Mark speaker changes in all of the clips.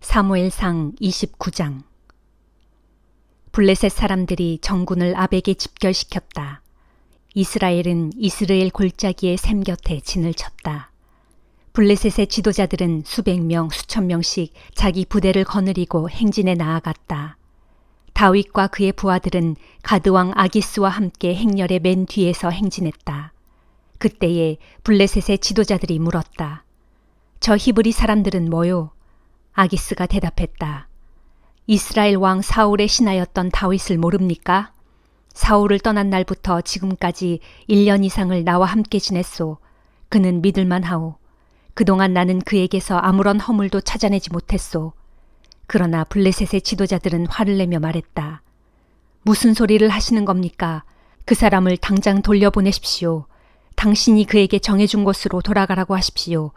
Speaker 1: 사무엘상 29장. 블레셋 사람들이 정군을 아벡에 집결시켰다. 이스라엘은 이스라엘 골짜기의 샘 곁에 진을 쳤다. 블레셋의 지도자들은 수백 명, 수천 명씩 자기 부대를 거느리고 행진에 나아갔다. 다윗과 그의 부하들은 가드왕 아기스와 함께 행렬의 맨 뒤에서 행진했다. 그때에 블레셋의 지도자들이 물었다. 저 히브리 사람들은 뭐요? 아기스가 대답했다. 이스라엘 왕 사울의 신하였던 다윗을 모릅니까? 사울을 떠난 날부터 지금까지 1년 이상을 나와 함께 지냈소. 그는 믿을만하오. 그동안 나는 그에게서 아무런 허물도 찾아내지 못했소. 그러나 블레셋의 지도자들은 화를 내며 말했다. 무슨 소리를 하시는 겁니까? 그 사람을 당장 돌려보내십시오. 당신이 그에게 정해준 곳으로 돌아가라고 하십시오.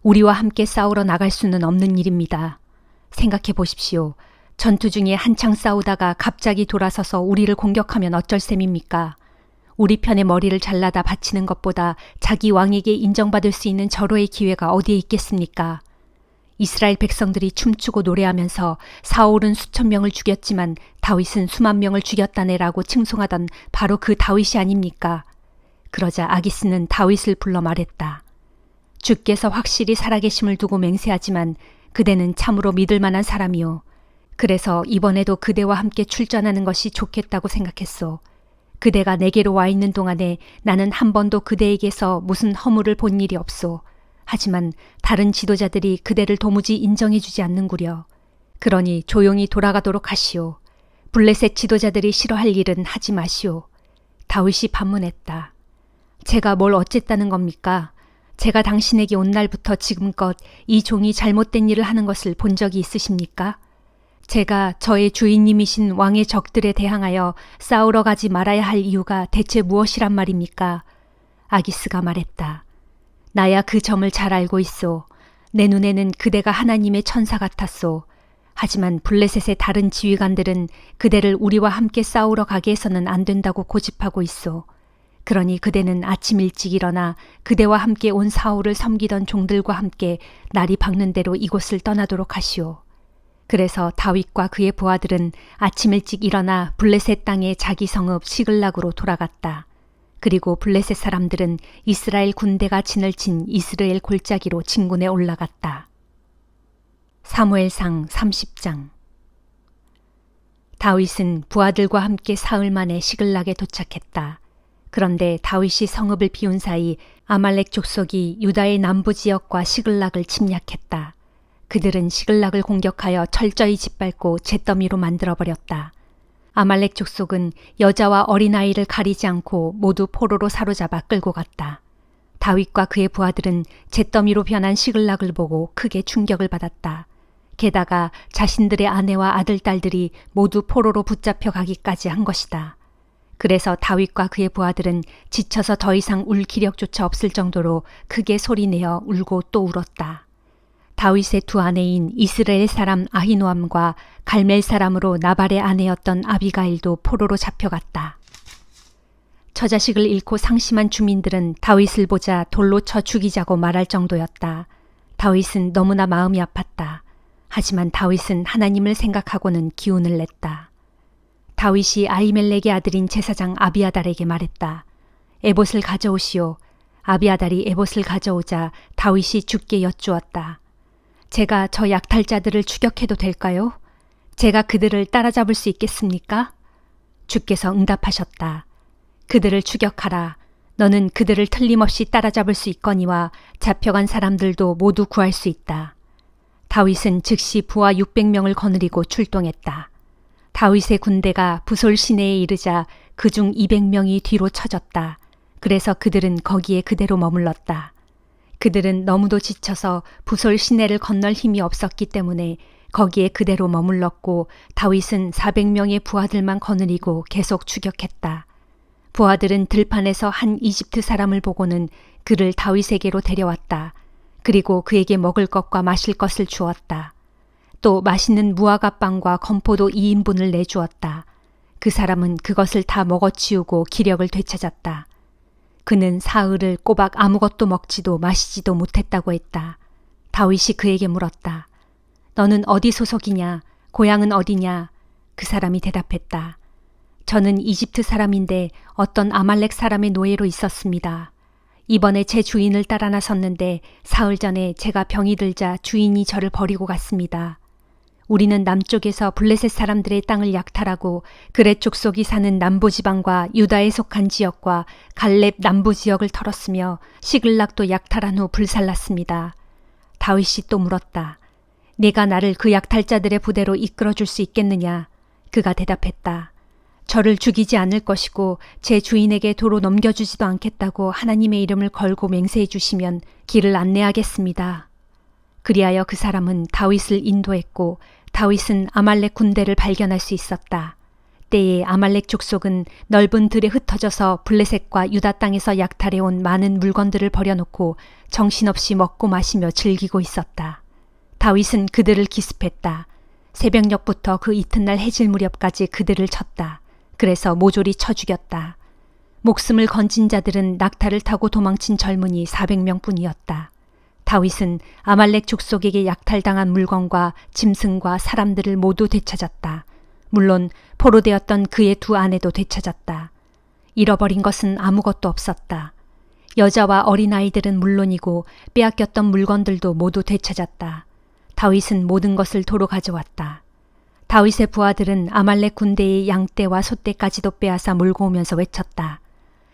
Speaker 1: 우리와 함께 싸우러 나갈 수는 없는 일입니다. 생각해 보십시오. 전투 중에 한창 싸우다가 갑자기 돌아서서 우리를 공격하면 어쩔 셈입니까? 우리 편의 머리를 잘라다 바치는 것보다 자기 왕에게 인정받을 수 있는 절호의 기회가 어디에 있겠습니까? 이스라엘 백성들이 춤추고 노래하면서 사울은 수천 명을 죽였지만 다윗은 수만 명을 죽였다네라고 칭송하던 바로 그 다윗이 아닙니까? 그러자 아기스는 다윗을 불러 말했다. 주께서 확실히 살아계심을 두고 맹세하지만 그대는 참으로 믿을 만한 사람이요. 그래서 이번에도 그대와 함께 출전하는 것이 좋겠다고 생각했소. 그대가 내게로 와 있는 동안에 나는 한 번도 그대에게서 무슨 허물을 본 일이 없소. 하지만 다른 지도자들이 그대를 도무지 인정해주지 않는구려. 그러니 조용히 돌아가도록 하시오. 블레셋 지도자들이 싫어할 일은 하지 마시오. 다윗이 반문했다. 제가 뭘 어쨌다는 겁니까? 제가 당신에게 온 날부터 지금껏 이 종이 잘못된 일을 하는 것을 본 적이 있으십니까? 제가 저의 주인님이신 왕의 적들에 대항하여 싸우러 가지 말아야 할 이유가 대체 무엇이란 말입니까? 아기스가 말했다. 나야 그 점을 잘 알고 있소. 내 눈에는 그대가 하나님의 천사 같았소. 하지만 블레셋의 다른 지휘관들은 그대를 우리와 함께 싸우러 가게 해서는 안 된다고 고집하고 있소. 그러니 그대는 아침 일찍 일어나 그대와 함께 온 사울을 섬기던 종들과 함께 날이 밝는 대로 이곳을 떠나도록 하시오. 그래서 다윗과 그의 부하들은 아침 일찍 일어나 블레셋 땅의 자기 성읍 시글락으로 돌아갔다. 그리고 블레셋 사람들은 이스라엘 군대가 진을 친 이스라엘 골짜기로 진군에 올라갔다. 사무엘상 30장. 다윗은 부하들과 함께 사흘 만에 시글락에 도착했다. 그런데 다윗이 성읍을 비운 사이 아말렉 족속이 유다의 남부 지역과 시글락을 침략했다. 그들은 시글락을 공격하여 철저히 짓밟고 잿더미로 만들어버렸다. 아말렉 족속은 여자와 어린아이를 가리지 않고 모두 포로로 사로잡아 끌고 갔다. 다윗과 그의 부하들은 잿더미로 변한 시글락을 보고 크게 충격을 받았다. 게다가 자신들의 아내와 아들, 딸들이 모두 포로로 붙잡혀 가기까지 한 것이다. 그래서 다윗과 그의 부하들은 지쳐서 더 이상 울 기력조차 없을 정도로 크게 소리내어 울고 또 울었다. 다윗의 두 아내인 이스라엘 사람 아히노암과 갈멜 사람으로 나발의 아내였던 아비가일도 포로로 잡혀갔다. 처자식을 잃고 상심한 주민들은 다윗을 보자 돌로 쳐 죽이자고 말할 정도였다. 다윗은 너무나 마음이 아팠다. 하지만 다윗은 하나님을 생각하고는 기운을 냈다. 다윗이 아히멜렉의 아들인 제사장 아비아달에게 말했다. 에봇을 가져오시오. 아비아달이 에봇을 가져오자 다윗이 주께 여쭈었다. 제가 저 약탈자들을 추격해도 될까요? 제가 그들을 따라잡을 수 있겠습니까? 주께서 응답하셨다. 그들을 추격하라. 너는 그들을 틀림없이 따라잡을 수 있거니와 잡혀간 사람들도 모두 구할 수 있다. 다윗은 즉시 부하 600명을 거느리고 출동했다. 다윗의 군대가 부솔 시내에 이르자 그중 200명이 뒤로 쳐졌다. 그래서 그들은 거기에 그대로 머물렀다. 그들은 너무도 지쳐서 부솔 시내를 건널 힘이 없었기 때문에 거기에 그대로 머물렀고 다윗은 400명의 부하들만 거느리고 계속 추격했다. 부하들은 들판에서 한 이집트 사람을 보고는 그를 다윗에게로 데려왔다. 그리고 그에게 먹을 것과 마실 것을 주었다. 또 맛있는 무화과빵과 건포도 2인분을 내주었다. 그 사람은 그것을 다 먹어치우고 기력을 되찾았다. 그는 사흘을 꼬박 아무것도 먹지도 마시지도 못했다고 했다. 다윗이 그에게 물었다. 너는 어디 소속이냐? 고향은 어디냐? 그 사람이 대답했다. 저는 이집트 사람인데 어떤 아말렉 사람의 노예로 있었습니다. 이번에 제 주인을 따라 나섰는데 사흘 전에 제가 병이 들자 주인이 저를 버리고 갔습니다. 우리는 남쪽에서 블레셋 사람들의 땅을 약탈하고 그렛 족속이 사는 남부지방과 유다에 속한 지역과 갈렙 남부 지역을 털었으며 시글락도 약탈한 후 불살랐습니다. 다윗이 또 물었다. 네가 나를 그 약탈자들의 부대로 이끌어줄 수 있겠느냐? 그가 대답했다. 저를 죽이지 않을 것이고 제 주인에게 도로 넘겨주지도 않겠다고 하나님의 이름을 걸고 맹세해 주시면 길을 안내하겠습니다. 그리하여 그 사람은 다윗을 인도했고 다윗은 아말렉 군대를 발견할 수 있었다. 때에 아말렉 족속은 넓은 들에 흩어져서 블레셋과 유다 땅에서 약탈해온 많은 물건들을 버려놓고 정신없이 먹고 마시며 즐기고 있었다. 다윗은 그들을 기습했다. 새벽녘부터 그 이튿날 해질 무렵까지 그들을 쳤다. 그래서 모조리 쳐 죽였다. 목숨을 건진 자들은 낙타를 타고 도망친 젊은이 400명뿐이었다. 다윗은 아말렉 족속에게 약탈당한 물건과 짐승과 사람들을 모두 되찾았다. 물론 포로되었던 그의 두 아내도 되찾았다. 잃어버린 것은 아무것도 없었다. 여자와 어린아이들은 물론이고 빼앗겼던 물건들도 모두 되찾았다. 다윗은 모든 것을 도로 가져왔다. 다윗의 부하들은 아말렉 군대의 양떼와 소떼까지도 빼앗아 몰고 오면서 외쳤다.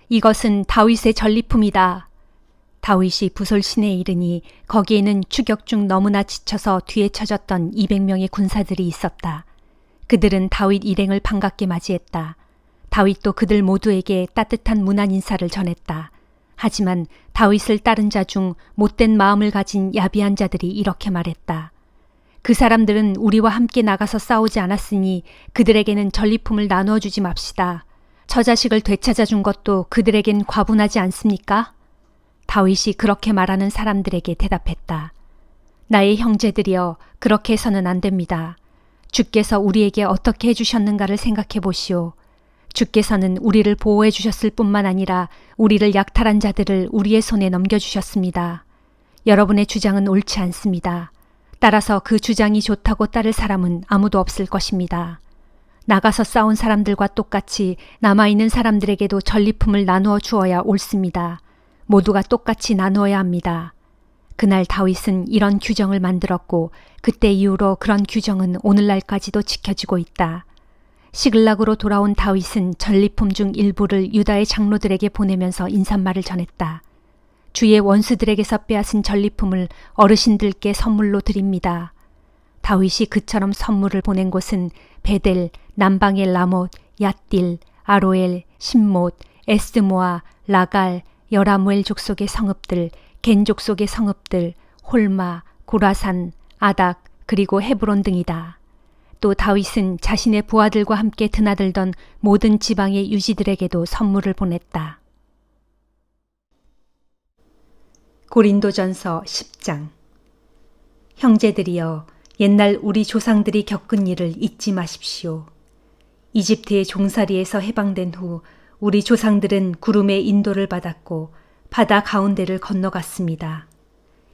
Speaker 1: 이것은 다윗의 전리품이다. 다윗이 부솔신에 이르니 거기에는 추격 중 너무나 지쳐서 뒤에 처졌던 200명의 군사들이 있었다. 그들은 다윗 일행을 반갑게 맞이했다. 다윗도 그들 모두에게 따뜻한 문안 인사를 전했다. 하지만 다윗을 따른 자 중 못된 마음을 가진 야비한 자들이 이렇게 말했다. 그 사람들은 우리와 함께 나가서 싸우지 않았으니 그들에게는 전리품을 나누어 주지 맙시다. 저 자식을 되찾아 준 것도 그들에겐 과분하지 않습니까? 다윗이 그렇게 말하는 사람들에게 대답했다. 나의 형제들이여, 그렇게 해서는 안 됩니다. 주께서 우리에게 어떻게 해주셨는가를 생각해 보시오. 주께서는 우리를 보호해 주셨을 뿐만 아니라 우리를 약탈한 자들을 우리의 손에 넘겨주셨습니다. 여러분의 주장은 옳지 않습니다. 따라서 그 주장이 좋다고 따를 사람은 아무도 없을 것입니다. 나가서 싸운 사람들과 똑같이 남아있는 사람들에게도 전리품을 나누어 주어야 옳습니다. 모두가 똑같이 나누어야 합니다. 그날 다윗은 이런 규정을 만들었고 그때 이후로 그런 규정은 오늘날까지도 지켜지고 있다. 시글락으로 돌아온 다윗은 전리품 중 일부를 유다의 장로들에게 보내면서 인사말을 전했다. 주의 원수들에게서 빼앗은 전리품을 어르신들께 선물로 드립니다. 다윗이 그처럼 선물을 보낸 곳은 베델, 남방의 라못, 얏딜, 아로엘, 심못, 에스모아, 라갈, 여라무엘 족속의 성읍들, 겐 족속의 성읍들, 홀마, 고라산, 아닥, 그리고 헤브론 등이다. 또 다윗은 자신의 부하들과 함께 드나들던 모든 지방의 유지들에게도 선물을 보냈다. 고린도전서 10장. 형제들이여, 옛날 우리 조상들이 겪은 일을 잊지 마십시오. 이집트의 종살이에서 해방된 후 우리 조상들은 구름의 인도를 받았고 바다 가운데를 건너갔습니다.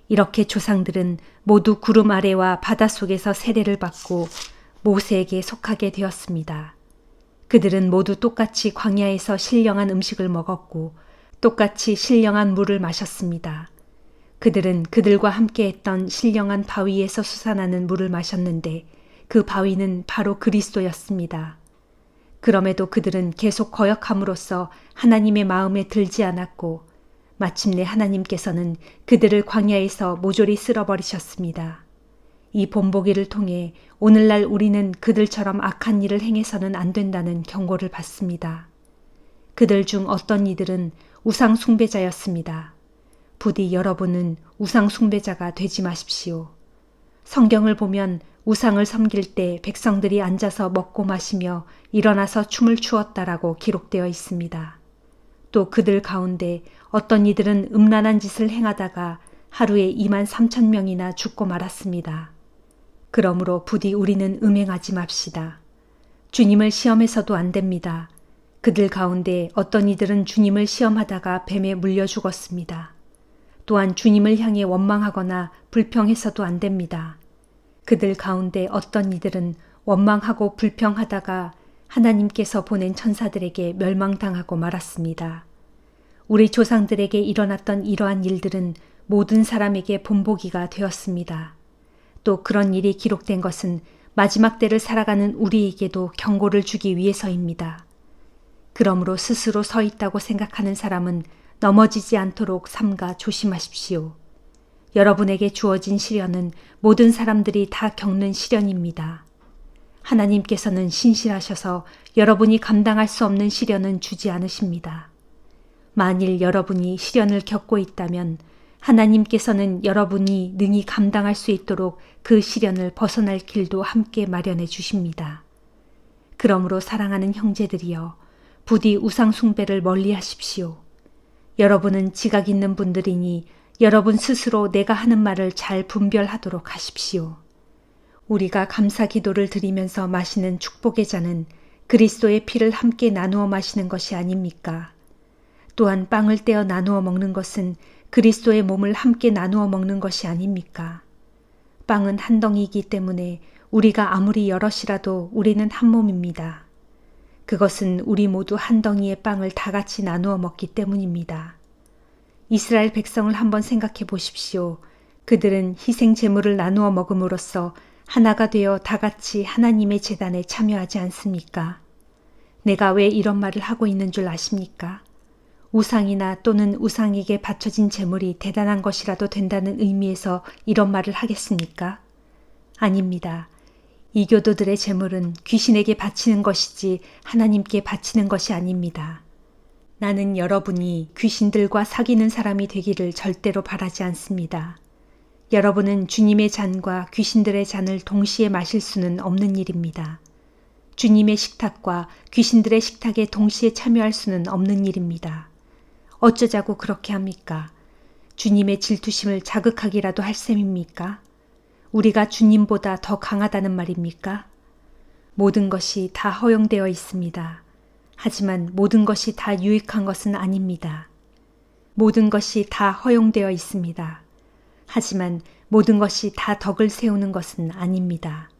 Speaker 1: 이렇게 조상들은 모두 구름 아래와 바다 속에서 세례를 받고 모세에게 속하게 되었습니다. 그들은 모두 똑같이 광야에서 신령한 음식을 먹었고 똑같이 신령한 물을 마셨습니다. 그들은 그들과 함께했던 신령한 바위에서 솟아나는 물을 마셨는데 그 바위는 바로 그리스도였습니다. 그럼에도 그들은 계속 거역함으로써 하나님의 마음에 들지 않았고 마침내 하나님께서는 그들을 광야에서 모조리 쓸어버리셨습니다. 이 본보기를 통해 오늘날 우리는 그들처럼 악한 일을 행해서는 안 된다는 경고를 받습니다. 그들 중 어떤 이들은 우상 숭배자였습니다. 부디 여러분은 우상 숭배자가 되지 마십시오. 성경을 보면 우상을 섬길 때 백성들이 앉아서 먹고 마시며 일어나서 춤을 추었다라고 기록되어 있습니다. 또 그들 가운데 어떤 이들은 음란한 짓을 행하다가 하루에 23,000명이나 죽고 말았습니다. 그러므로 부디 우리는 음행하지 맙시다. 주님을 시험해서도 안 됩니다. 그들 가운데 어떤 이들은 주님을 시험하다가 뱀에 물려 죽었습니다. 또한 주님을 향해 원망하거나 불평해서도 안 됩니다. 그들 가운데 어떤 이들은 원망하고 불평하다가 하나님께서 보낸 천사들에게 멸망당하고 말았습니다. 우리 조상들에게 일어났던 이러한 일들은 모든 사람에게 본보기가 되었습니다. 또 그런 일이 기록된 것은 마지막 때를 살아가는 우리에게도 경고를 주기 위해서입니다. 그러므로 스스로 서 있다고 생각하는 사람은 넘어지지 않도록 삼가 조심하십시오. 여러분에게 주어진 시련은 모든 사람들이 다 겪는 시련입니다. 하나님께서는 신실하셔서 여러분이 감당할 수 없는 시련은 주지 않으십니다. 만일 여러분이 시련을 겪고 있다면 하나님께서는 여러분이 능히 감당할 수 있도록 그 시련을 벗어날 길도 함께 마련해 주십니다. 그러므로 사랑하는 형제들이여, 부디 우상 숭배를 멀리 하십시오. 여러분은 지각 있는 분들이니 여러분 스스로 내가 하는 말을 잘 분별하도록 하십시오. 우리가 감사 기도를 드리면서 마시는 축복의 잔은 그리스도의 피를 함께 나누어 마시는 것이 아닙니까? 또한 빵을 떼어 나누어 먹는 것은 그리스도의 몸을 함께 나누어 먹는 것이 아닙니까? 빵은 한 덩이이기 때문에 우리가 아무리 여럿이라도 우리는 한 몸입니다. 그것은 우리 모두 한 덩이의 빵을 다 같이 나누어 먹기 때문입니다. 이스라엘 백성을 한번 생각해 보십시오. 그들은 희생 제물을 나누어 먹음으로써 하나가 되어 다 같이 하나님의 제단에 참여하지 않습니까? 내가 왜 이런 말을 하고 있는 줄 아십니까? 우상이나 또는 우상에게 바쳐진 제물이 대단한 것이라도 된다는 의미에서 이런 말을 하겠습니까? 아닙니다. 이교도들의 제물은 귀신에게 바치는 것이지 하나님께 바치는 것이 아닙니다. 나는 여러분이 귀신들과 사귀는 사람이 되기를 절대로 바라지 않습니다. 여러분은 주님의 잔과 귀신들의 잔을 동시에 마실 수는 없는 일입니다. 주님의 식탁과 귀신들의 식탁에 동시에 참여할 수는 없는 일입니다. 어쩌자고 그렇게 합니까? 주님의 질투심을 자극하기라도 할 셈입니까? 우리가 주님보다 더 강하다는 말입니까? 모든 것이 다 허용되어 있습니다. 하지만 모든 것이 다 유익한 것은 아닙니다. 모든 것이 다 허용되어 있습니다. 하지만 모든 것이 다 덕을 세우는 것은 아닙니다.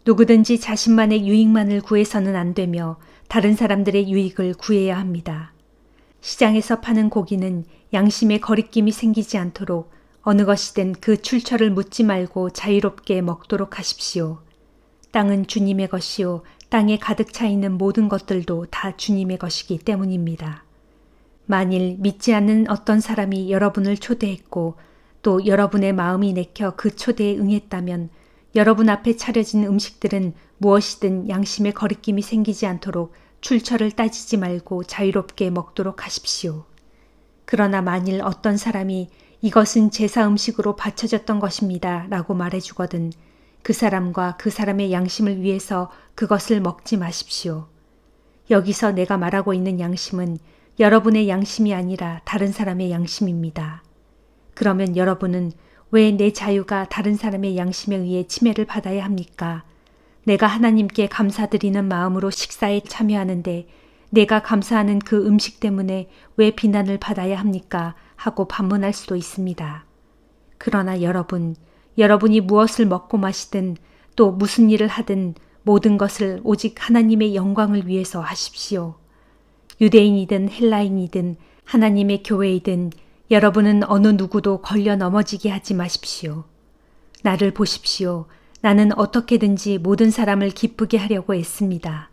Speaker 1: 누구든지 자신만의 유익만을 구해서는 안 되며 다른 사람들의 유익을 구해야 합니다. 시장에서 파는 고기는 양심의 거리낌이 생기지 않도록 어느 것이든 그 출처를 묻지 말고 자유롭게 먹도록 하십시오. 땅은 주님의 것이요 땅에 가득 차 있는 모든 것들도 다 주님의 것이기 때문입니다. 만일 믿지 않는 어떤 사람이 여러분을 초대했고 또 여러분의 마음이 내켜 그 초대에 응했다면 여러분 앞에 차려진 음식들은 무엇이든 양심의 거리낌이 생기지 않도록 출처를 따지지 말고 자유롭게 먹도록 하십시오. 그러나 만일 어떤 사람이 이것은 제사 음식으로 바쳐졌던 것입니다 라고 말해주거든 그 사람과 그 사람의 양심을 위해서 그것을 먹지 마십시오. 여기서 내가 말하고 있는 양심은 여러분의 양심이 아니라 다른 사람의 양심입니다. 그러면 여러분은 왜 내 자유가 다른 사람의 양심에 의해 침해를 받아야 합니까? 내가 하나님께 감사드리는 마음으로 식사에 참여하는데 내가 감사하는 그 음식 때문에 왜 비난을 받아야 합니까? 하고 반문할 수도 있습니다. 그러나 여러분이 무엇을 먹고 마시든 또 무슨 일을 하든 모든 것을 오직 하나님의 영광을 위해서 하십시오. 유대인이든 헬라인이든 하나님의 교회이든 여러분은 어느 누구도 걸려 넘어지게 하지 마십시오. 나를 보십시오. 나는 어떻게든지 모든 사람을 기쁘게 하려고 애씁니다.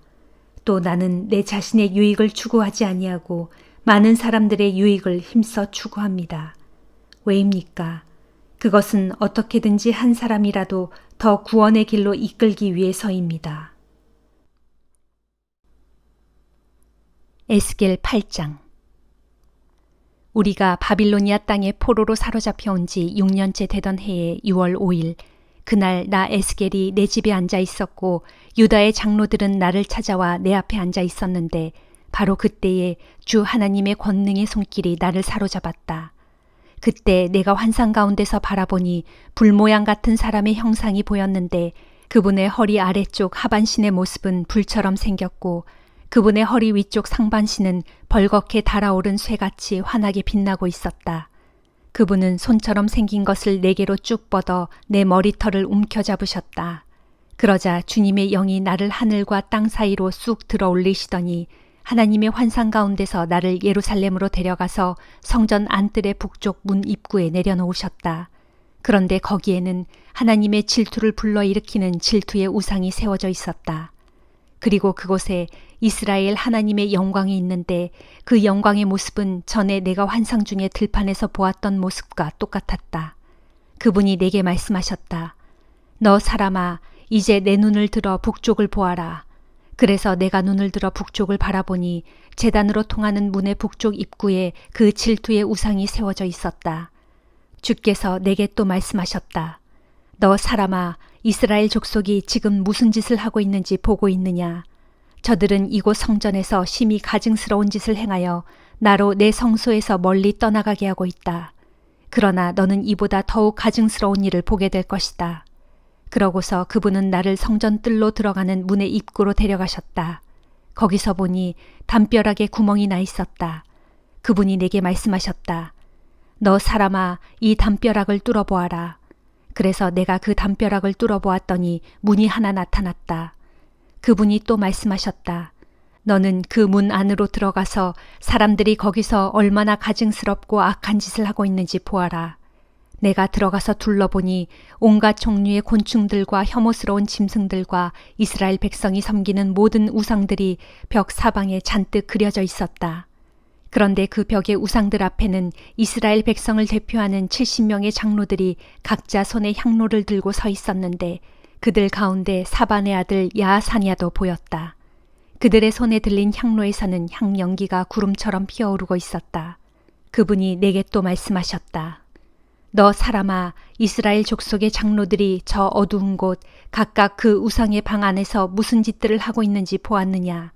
Speaker 1: 또 나는 내 자신의 유익을 추구하지 아니하고 많은 사람들의 유익을 힘써 추구합니다. 왜입니까? 그것은 어떻게든지 한 사람이라도 더 구원의 길로 이끌기 위해서입니다. 에스겔 8장. 우리가 바빌로니아 땅에 포로로 사로잡혀 온 지 6년째 되던 해의 6월 5일 그날 나 에스겔이 내 집에 앉아 있었고 유다의 장로들은 나를 찾아와 내 앞에 앉아 있었는데 바로 그때에 주 하나님의 권능의 손길이 나를 사로잡았다. 그때 내가 환상 가운데서 바라보니 불 모양 같은 사람의 형상이 보였는데 그분의 허리 아래쪽 하반신의 모습은 불처럼 생겼고 그분의 허리 위쪽 상반신은 벌겋게 달아오른 쇠같이 환하게 빛나고 있었다. 그분은 손처럼 생긴 것을 내게로 쭉 뻗어 내 머리털을 움켜잡으셨다. 그러자 주님의 영이 나를 하늘과 땅 사이로 쑥 들어 올리시더니 하나님의 환상 가운데서 나를 예루살렘으로 데려가서 성전 안뜰의 북쪽 문 입구에 내려놓으셨다. 그런데 거기에는 하나님의 질투를 불러일으키는 질투의 우상이 세워져 있었다. 그리고 그곳에 이스라엘 하나님의 영광이 있는데 그 영광의 모습은 전에 내가 환상 중에 들판에서 보았던 모습과 똑같았다. 그분이 내게 말씀하셨다. 너 사람아, 이제 내 눈을 들어 북쪽을 보아라. 그래서 내가 눈을 들어 북쪽을 바라보니 제단으로 통하는 문의 북쪽 입구에 그 질투의 우상이 세워져 있었다. 주께서 내게 또 말씀하셨다. 너 사람아, 이스라엘 족속이 지금 무슨 짓을 하고 있는지 보고 있느냐? 저들은 이곳 성전에서 심히 가증스러운 짓을 행하여 나로 내 성소에서 멀리 떠나가게 하고 있다. 그러나 너는 이보다 더욱 가증스러운 일을 보게 될 것이다. 그러고서 그분은 나를 성전 뜰로 들어가는 문의 입구로 데려가셨다. 거기서 보니 담벼락에 구멍이 나 있었다. 그분이 내게 말씀하셨다. 너 사람아, 이 담벼락을 뚫어보아라. 그래서 내가 그 담벼락을 뚫어보았더니 문이 하나 나타났다. 그분이 또 말씀하셨다. 너는 그 문 안으로 들어가서 사람들이 거기서 얼마나 가증스럽고 악한 짓을 하고 있는지 보아라. 내가 들어가서 둘러보니 온갖 종류의 곤충들과 혐오스러운 짐승들과 이스라엘 백성이 섬기는 모든 우상들이 벽 사방에 잔뜩 그려져 있었다. 그런데 그 벽의 우상들 앞에는 이스라엘 백성을 대표하는 70명의 장로들이 각자 손에 향로를 들고 서 있었는데 그들 가운데 사반의 아들 야사냐도 보였다. 그들의 손에 들린 향로에서는 향연기가 구름처럼 피어오르고 있었다. 그분이 내게 또 말씀하셨다. 너 사람아, 이스라엘 족속의 장로들이 저 어두운 곳 각각 그 우상의 방 안에서 무슨 짓들을 하고 있는지 보았느냐?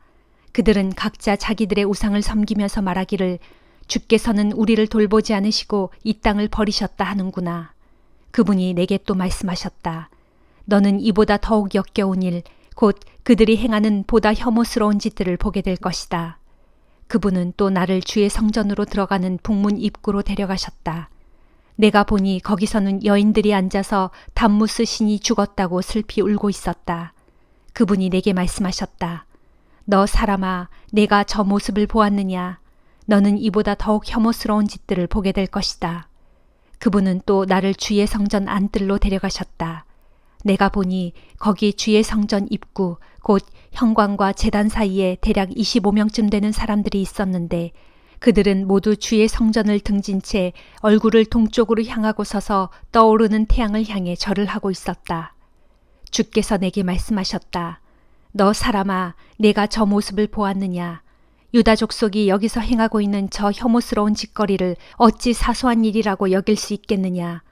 Speaker 1: 그들은 각자 자기들의 우상을 섬기면서 말하기를 주께서는 우리를 돌보지 않으시고 이 땅을 버리셨다 하는구나. 그분이 내게 또 말씀하셨다. 너는 이보다 더욱 역겨운 일, 곧 그들이 행하는 보다 혐오스러운 짓들을 보게 될 것이다. 그분은 또 나를 주의 성전으로 들어가는 북문 입구로 데려가셨다. 내가 보니 거기서는 여인들이 앉아서 담무스 신이 죽었다고 슬피 울고 있었다. 그분이 내게 말씀하셨다. 너 사람아, 내가 저 모습을 보았느냐? 너는 이보다 더욱 혐오스러운 짓들을 보게 될 것이다. 그분은 또 나를 주의 성전 안뜰로 데려가셨다. 내가 보니 거기 주의 성전 입구, 곧 현관과 제단 사이에 대략 25명쯤 되는 사람들이 있었는데 그들은 모두 주의 성전을 등진 채 얼굴을 동쪽으로 향하고 서서 떠오르는 태양을 향해 절을 하고 있었다. 주께서 내게 말씀하셨다. 너 사람아, 내가 저 모습을 보았느냐? 유다 족속이 여기서 행하고 있는 저 혐오스러운 짓거리를 어찌 사소한 일이라고 여길 수 있겠느냐?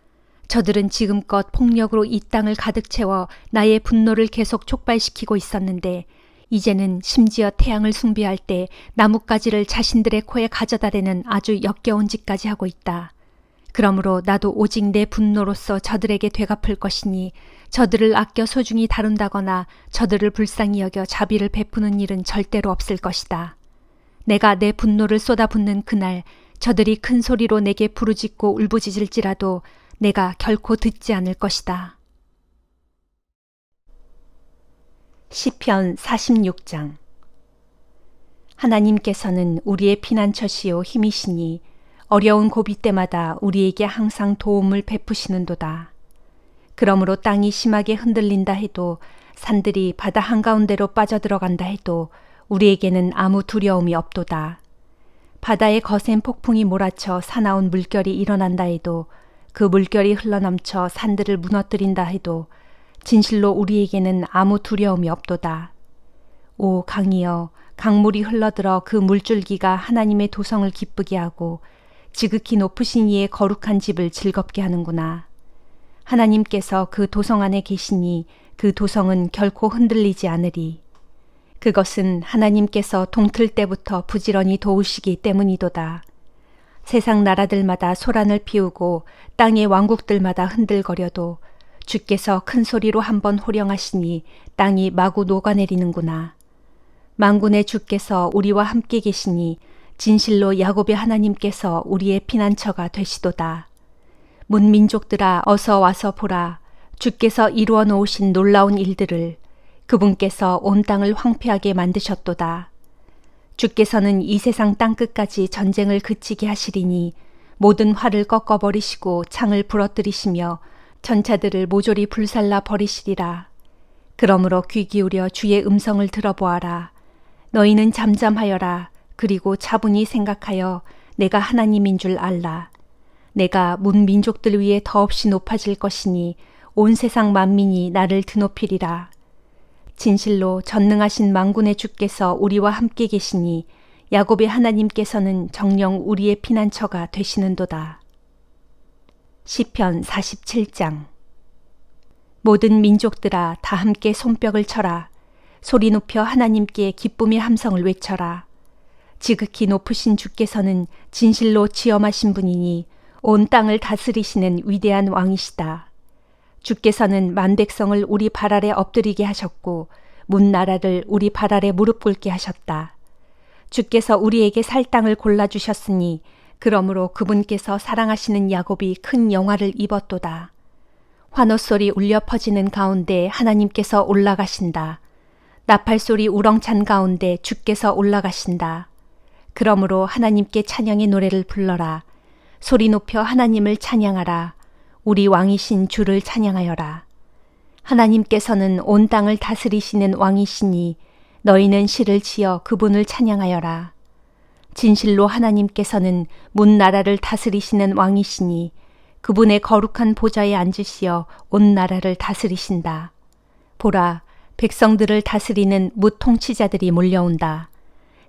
Speaker 1: 저들은 지금껏 폭력으로 이 땅을 가득 채워 나의 분노를 계속 촉발시키고 있었는데 이제는 심지어 태양을 숭배할 때 나뭇가지를 자신들의 코에 가져다 대는 아주 역겨운 짓까지 하고 있다. 그러므로 나도 오직 내 분노로서 저들에게 되갚을 것이니 저들을 아껴 소중히 다룬다거나 저들을 불쌍히 여겨 자비를 베푸는 일은 절대로 없을 것이다. 내가 내 분노를 쏟아붓는 그날 저들이 큰 소리로 내게 부르짖고 울부짖을지라도 내가 결코 듣지 않을 것이다. 시편 46장. 하나님께서는 우리의 피난처시요 힘이시니 어려운 고비 때마다 우리에게 항상 도움을 베푸시는도다. 그러므로 땅이 심하게 흔들린다 해도 산들이 바다 한가운데로 빠져들어간다 해도 우리에게는 아무 두려움이 없도다. 바다에 거센 폭풍이 몰아쳐 사나운 물결이 일어난다 해도 그 물결이 흘러넘쳐 산들을 무너뜨린다 해도 진실로 우리에게는 아무 두려움이 없도다. 오 강이여, 강물이 흘러들어 그 물줄기가 하나님의 도성을 기쁘게 하고 지극히 높으신 이의 거룩한 집을 즐겁게 하는구나. 하나님께서 그 도성 안에 계시니 그 도성은 결코 흔들리지 않으리. 그것은 하나님께서 동틀 때부터 부지런히 도우시기 때문이도다. 세상 나라들마다 소란을 피우고 땅의 왕국들마다 흔들거려도 주께서 큰 소리로 한번 호령하시니 땅이 마구 녹아내리는구나. 만군의 주께서 우리와 함께 계시니 진실로 야곱의 하나님께서 우리의 피난처가 되시도다. 문민족들아 어서 와서 보라. 주께서 이루어 놓으신 놀라운 일들을. 그분께서 온 땅을 황폐하게 만드셨도다. 주께서는 이 세상 땅끝까지 전쟁을 그치게 하시리니 모든 활을 꺾어버리시고 창을 부러뜨리시며 전차들을 모조리 불살라 버리시리라. 그러므로 귀 기울여 주의 음성을 들어보아라. 너희는 잠잠하여라. 그리고 차분히 생각하여 내가 하나님인 줄 알라. 내가 문민족들 위에 더없이 높아질 것이니 온 세상 만민이 나를 드높이리라. 진실로 전능하신 만군의 주께서 우리와 함께 계시니 야곱의 하나님께서는 정녕 우리의 피난처가 되시는도다. 시편 47장. 모든 민족들아 다 함께 손뼉을 쳐라. 소리 높여 하나님께 기쁨의 함성을 외쳐라. 지극히 높으신 주께서는 진실로 지엄하신 분이니 온 땅을 다스리시는 위대한 왕이시다. 주께서는 만백성을 우리 발 아래 엎드리게 하셨고 문 나라를 우리 발 아래 무릎 꿇게 하셨다. 주께서 우리에게 살 땅을 골라주셨으니 그러므로 그분께서 사랑하시는 야곱이 큰 영화를 입었도다. 환호소리 울려 퍼지는 가운데 하나님께서 올라가신다. 나팔소리 우렁찬 가운데 주께서 올라가신다. 그러므로 하나님께 찬양의 노래를 불러라. 소리 높여 하나님을 찬양하라. 우리 왕이신 주를 찬양하여라. 하나님께서는 온 땅을 다스리시는 왕이시니 너희는 시를 지어 그분을 찬양하여라. 진실로 하나님께서는 문 나라를 다스리시는 왕이시니 그분의 거룩한 보좌에 앉으시어 온 나라를 다스리신다. 보라, 백성들을 다스리는 뭇 통치자들이 몰려온다.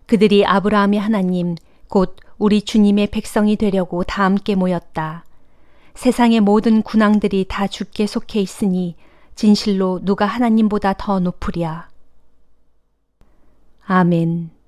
Speaker 1: 그들이 아브라함의 하나님, 곧 우리 주님의 백성이 되려고 다 함께 모였다. 세상의 모든 군왕들이 다 주께 속해 있으니 진실로 누가 하나님보다 더 높으랴. 아멘.